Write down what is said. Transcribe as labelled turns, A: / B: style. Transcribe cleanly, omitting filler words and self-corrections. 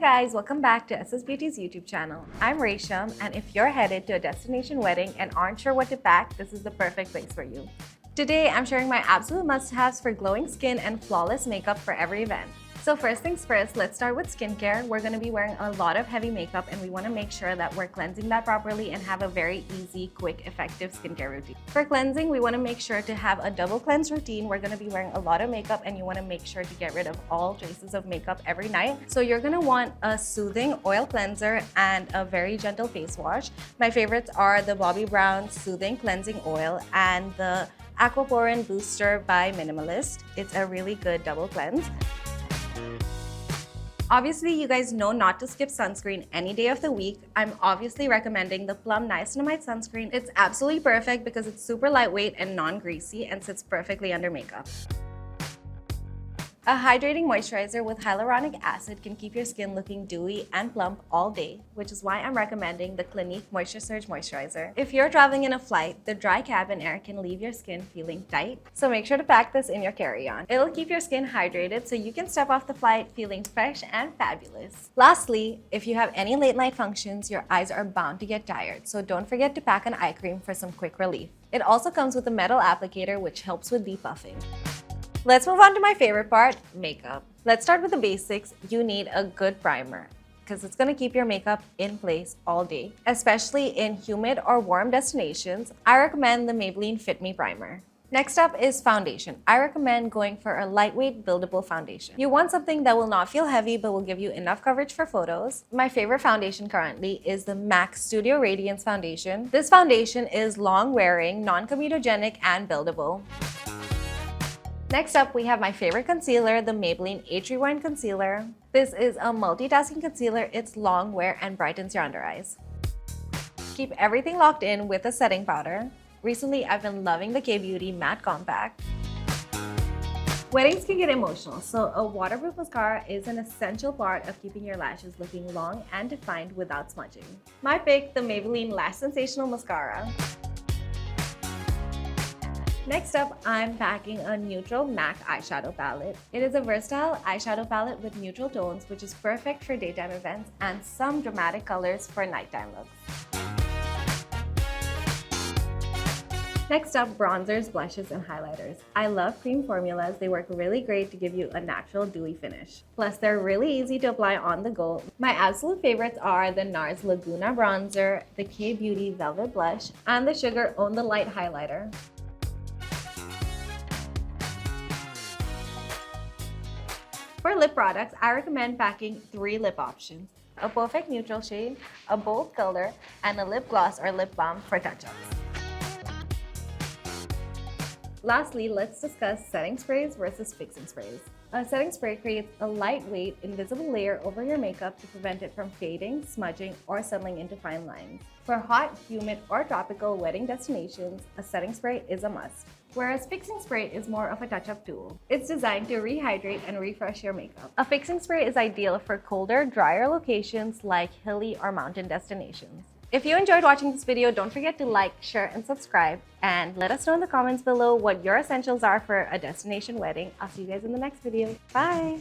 A: Hey guys, welcome back to SSBeauty's YouTube channel. I'm Resham, and if you're headed to a destination wedding and aren't sure what to pack, this is the perfect place for you. Today, I'm sharing my absolute must-haves for glowing skin and flawless makeup for every event. So first things first, let's start with skincare. We're going to be wearing a lot of heavy makeup and we want to make sure that we're cleansing that properly and have a very easy, quick, effective skincare routine. For cleansing, we want to make sure to have a double cleanse routine. We're going to be wearing a lot of makeup and you want to make sure to get rid of all traces of makeup every night. So you're going to want a soothing oil cleanser and a very gentle face wash. My favorites are the Bobbi Brown Soothing Cleansing Oil and the Aquaporin Booster by Minimalist. It's a really good double cleanse. Obviously, you guys know not to skip sunscreen any day of the week. I'm obviously recommending the Plum Niacinamide sunscreen. It's absolutely perfect because it's super lightweight and non-greasy and sits perfectly under makeup. A hydrating moisturizer with hyaluronic acid can keep your skin looking dewy and plump all day, which is why I'm recommending the Clinique Moisture Surge Moisturizer. If you're traveling in a flight, the dry cabin air can leave your skin feeling tight, so make sure to pack this in your carry-on. It'll keep your skin hydrated so you can step off the flight feeling fresh and fabulous. Lastly, if you have any late night functions, your eyes are bound to get tired, so don't forget to pack an eye cream for some quick relief. It also comes with a metal applicator which helps with depuffing. Let's move on to my favorite part, makeup. Let's start with the basics. You need a good primer because it's going to keep your makeup in place all day. Especially in humid or warm destinations, I recommend the Maybelline Fit Me Primer. Next up is foundation. I recommend going for a lightweight, buildable foundation. You want something that will not feel heavy but will give you enough coverage for photos. My favorite foundation currently is the MAC Studio Radiance Foundation. This foundation is long-wearing, non-comedogenic, and buildable. Next up, we have my favorite concealer, the Maybelline Age Rewind Concealer. This is a multitasking concealer. It's long wear and brightens your under eyes. Keep everything locked in with a setting powder. Recently, I've been loving the K-Beauty Matte Compact. Weddings can get emotional, so a waterproof mascara is an essential part of keeping your lashes looking long and defined without smudging. My pick, the Maybelline Lash Sensational Mascara. Next up, I'm packing a neutral MAC eyeshadow palette. It is a versatile eyeshadow palette with neutral tones, which is perfect for daytime events and some dramatic colors for nighttime looks. Next up, bronzers, blushes, and highlighters. I love cream formulas. They work really great to give you a natural dewy finish. Plus, they're really easy to apply on the go. My absolute favorites are the NARS Laguna Bronzer, the K-Beauty Velvet Blush, and the Sugar Own the Light Highlighter. For lip products, I recommend packing 3 lip options: a perfect neutral shade, a bold color, and a lip gloss or lip balm for touch-ups. Lastly, let's discuss setting sprays versus fixing sprays. A setting spray creates a lightweight, invisible layer over your makeup to prevent it from fading, smudging, or settling into fine lines. For hot, humid, or tropical wedding destinations, a setting spray is a must. Whereas fixing spray is more of a touch-up tool. It's designed to rehydrate and refresh your makeup. A fixing spray is ideal for colder, drier locations like hilly or mountain destinations. If you enjoyed watching this video, don't forget to like, share, and subscribe. And let us know in the comments below what your essentials are for a destination wedding. I'll see you guys in the next video. Bye!